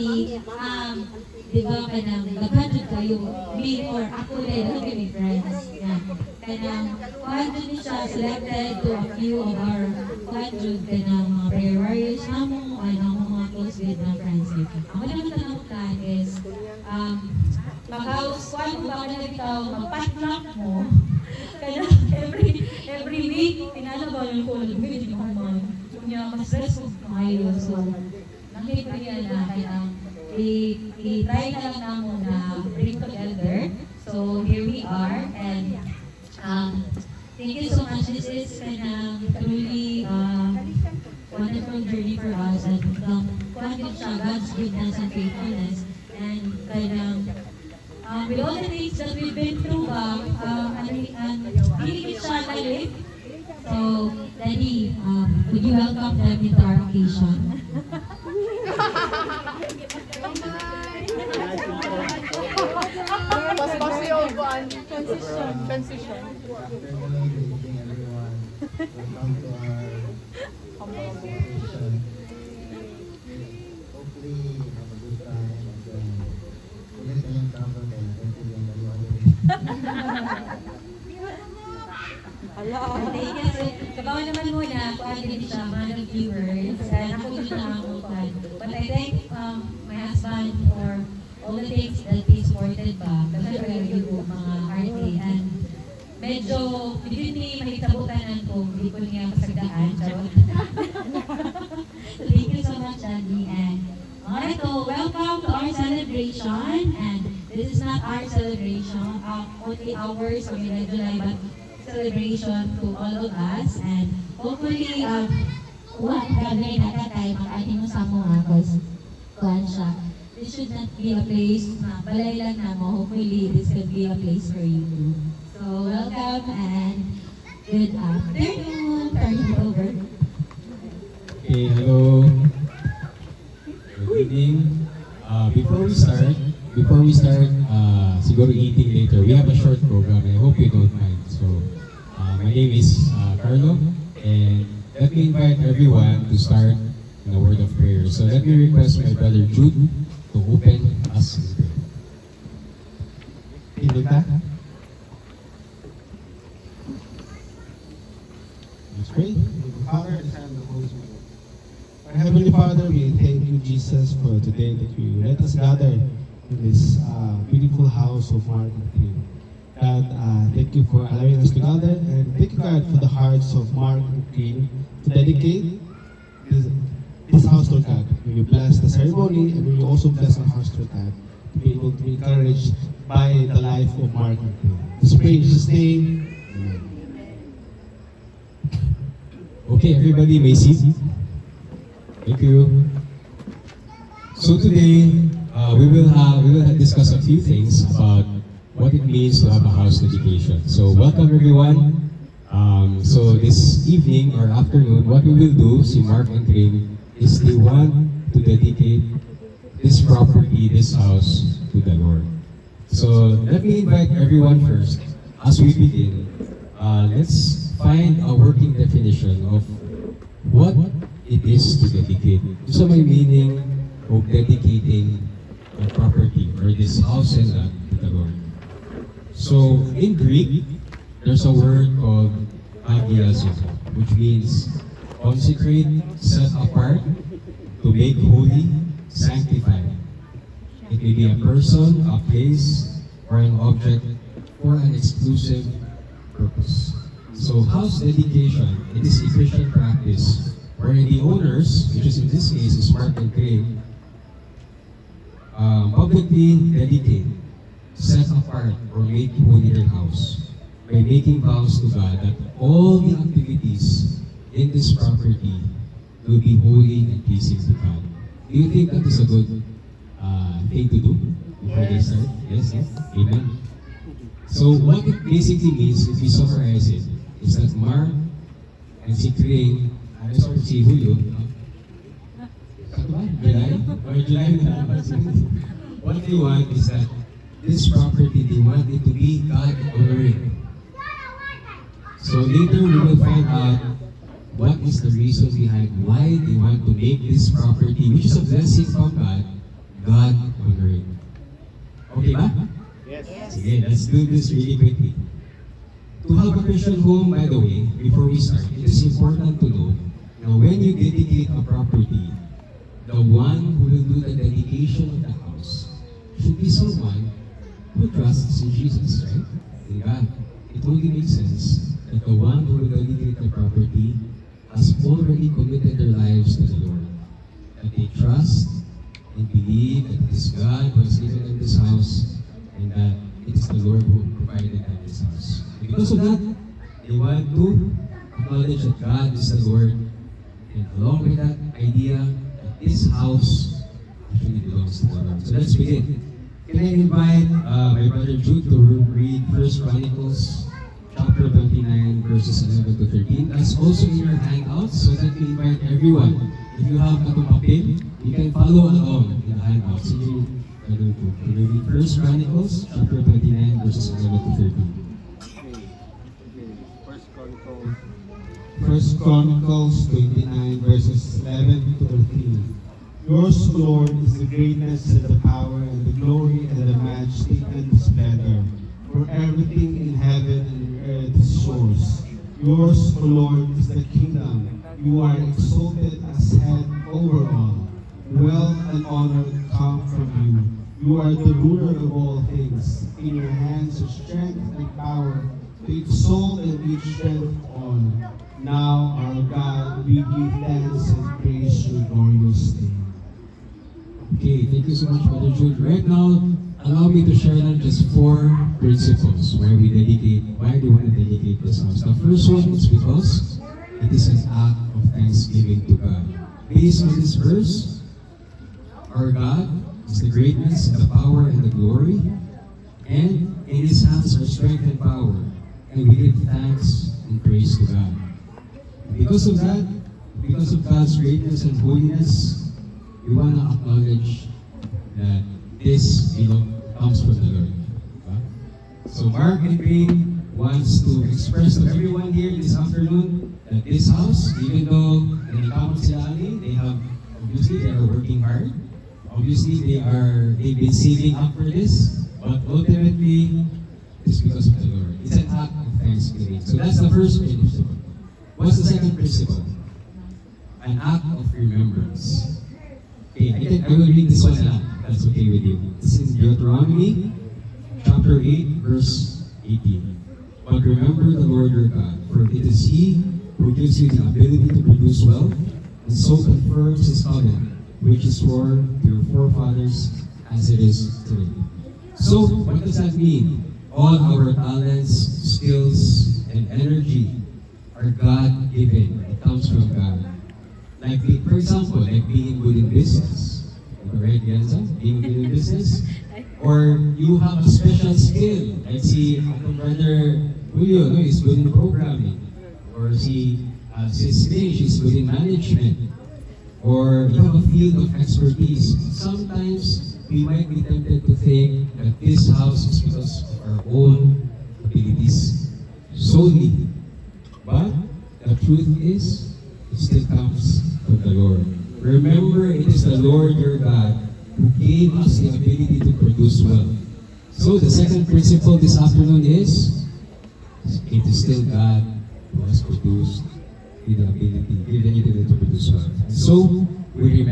Di ba kanang nag-hundred kayo, me or ako rin, look at me friends. Yan. Kanang 100 ni siya selected to a few of our 100 kanang mga prayer warriors namong ay namong mga close with na friends. Ang wala naman tanong plan is, mag-house, kuhan mo ba ka na bitaw, mag-potluck mo. Kaya every week, tinalabaw yung ko, nag-video ko man. Kunya, mas stressful kayo. So, nakikita na kaya i-try na lang namin na bring together. So here we are, and thank you so much. This is truly wonderful journey for us, and kuhanin siya God's goodness and faithfulness, and with all the things that we've been through, hindi siya live. So, Daddy, would you welcome them into our occasion? Transition. Good evening, everyone. Welcome to our occasion. Hopefully, you have a good time. And ulit na yung travel kaya hopefully ang dalawa Okay, kasi kabawa naman muna, kuhaan din siya, mga viewers, and ako din na ako kuhaan. But I thank my husband for all the things that he supported ba, kasi review mga RT, and medyo, hindi ni mahitabutan ko, hindi ko niya pasagdaan. Thank you so much, Andy, and alright, so welcome to our celebration, and this is not our celebration, only ours, so in July, but celebration to all of us, and hopefully what gagawin na tatay mag-ating mo sa mga because kuhan siya. This should not be a place na balay lang na mo. Hopefully this could be a place for you too. So welcome and good afternoon. Turn it over. Okay, hello. Good evening. Before we start, siguro eating later, we have a short program. I hope you don't mind. So, my name is Carlo, and let me invite everyone to start in a word of prayer. So let me request my brother Jude to open us in prayer. Pinita? Let's pray. Father, the Son, and the Holy Spirit. Our Heavenly Father, we thank you, Jesus, for today that you let us gather in this beautiful house of Mark and Tim. God, thank you for allowing us to gather, and thank you, God, for the hearts of Mark and Queen to dedicate this house, Lord God. May you bless the ceremony, and may you also bless our hearts, Lord God, to be able to be encouraged by the life of Mark and Queen. Let's pray in Jesus' name. Amen. Okay, everybody may sit. Thank you. So today, we will discuss a few things about what it means to have a house dedication. So welcome everyone. So this evening or afternoon, what we will do, si Mark and Trin, is they want to dedicate this property, this house, to the Lord. So let me invite everyone first. As we begin, let's find a working definition of what it is to dedicate. So may meaning of dedicating a property or this house and land to the Lord. So in Greek, there's a word called agiazo, which means consecrate, set apart, to make holy, sanctify. It may be a person, a place, or an object for an exclusive purpose. So house dedication, it is a Christian practice wherein the owners, which is in this case is Mark and Craig, publicly dedicate, set apart, or make holy their house by making vows to God that all the activities in this property will be holy and pleasing to God. Do you think that is a good thing to do before they start? Yes, yes. Amen. So what it basically means, if we summarize it, is that Mark and si Craig, sorry, si Julio, July na what they want is that this property, they want it to be God-honoring. So later we will find out what is the reason behind why they want to make this property, which is a blessing from God, Again, let's do this really quickly. To have a Christian home, by the way, before we start, it is important to know now when you dedicate a property, the one who will do the dedication of the house should be someone who trusts in Jesus, right? In God. It only makes sense that the one who will dedicate the property has already committed their lives to the Lord. That they trust and believe that it is God who has given them this house and that it is the Lord who provided them this house. Because of that, they want to acknowledge that God is the Lord, and along with that idea that this house actually belongs to the Lord. So let's begin. Can I invite my brother Jude to read 1 Chronicles chapter 29 verses 11 to 13. That's also in your handouts so that we invite everyone. If you have a papel, you can follow along in the handouts. Can you read 1 Chronicles chapter 29 verses 11 to 13. First Chronicles 29 verses 11 to 13. Yours, O Lord, is the greatness and the power and the glory and the majesty and the splendor. For everything in heaven and earth is yours. Yours, O Lord, is the kingdom. You are exalted as head over all. Wealth and honor come from you. You are the ruler of all things. In your hands are strength and power to exalt and give strength all. Now, our God, we give thanks and praise your glorious name. Okay, thank you so much, Brother Jude. Right now, allow me to share now just 4 principles why we want to dedicate this house. The first one is because it is an act of thanksgiving to God. Based on this verse, our God is the greatness, the power, and the glory, and in His hands are strength and power, and we give thanks and praise to God. Because of that, because of God's greatness and holiness, we want to acknowledge that this comes from the Lord. So Mark and Green wants to express to everyone here this afternoon that this house, even though in the Kamutsiali, they are working hard. Obviously, they've been saving up for this, but ultimately, it's because of the Lord. It's an act of thanksgiving. So that's the first principle. What's the second principle? An act of remembrance. Okay, I will read this one out. That's okay with you. This is Deuteronomy chapter 8, verse 18. But remember the Lord your God, for it is He who gives you the ability to produce wealth, and so confirms His covenant, which is for your forefathers as it is today. So, what does that mean? All our talents, skills, and energy are God-given. It comes from God. Like, for example, like being good in business. Right, Genza? Being good in business. Or you have a special skill. Like si brother Julio, no, is good in programming. Or si Cecilia, she's good in management. Or you have a field of expertise. Sometimes we might be tempted to think that this house is because of our own abilities solely. But the truth is, it still comes from the Lord. Remember, it is the Lord your God who gave us the ability to produce wealth. So the second principle this afternoon is, it is still God who has produced the ability, given you the ability to produce wealth. So we remember